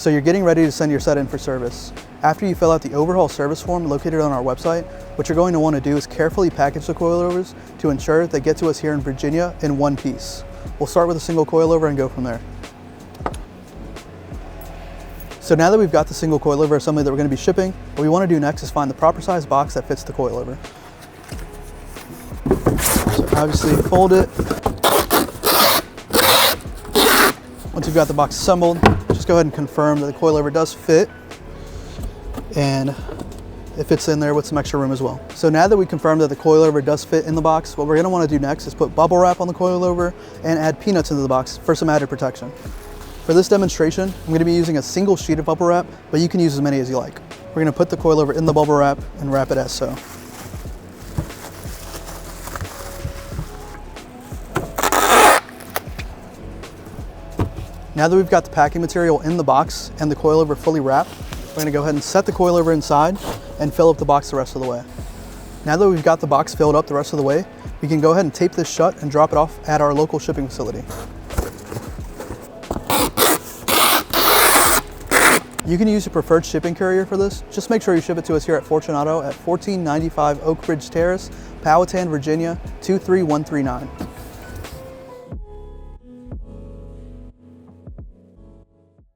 So you're getting ready to send your set in for service. After you fill out the overhaul service form located on our website, what you're going to want to do is carefully package the coilovers to ensure they get to us here in Virginia in one piece. We'll start with a single coilover and go from there. So now that we've got the single coilover assembly that we're going to be shipping, what we want to do next is find the proper size box that fits the coilover. So obviously fold it. Once you've got the box assembled, just go ahead and confirm that the coilover does fit, and it fits in there with some extra room as well. So now that we confirmed that the coilover does fit in the box, what we're going to want to do next is put bubble wrap on the coilover and add peanuts into the box for some added protection. For this demonstration, I'm going to be using a single sheet of bubble wrap, but you can use as many as you like. We're going to put the coilover in the bubble wrap and wrap it as so. Now that we've got the packing material in the box and the coilover fully wrapped, we're going to go ahead and set the coilover inside and fill up the box the rest of the way. Now that we've got the box filled up the rest of the way, we can go ahead and tape this shut and drop it off at our local shipping facility. You can use your preferred shipping carrier for this. Just make sure you ship it to us here at Fortunato at 1495 Oak Ridge Terrace, Powhatan, Virginia 23139.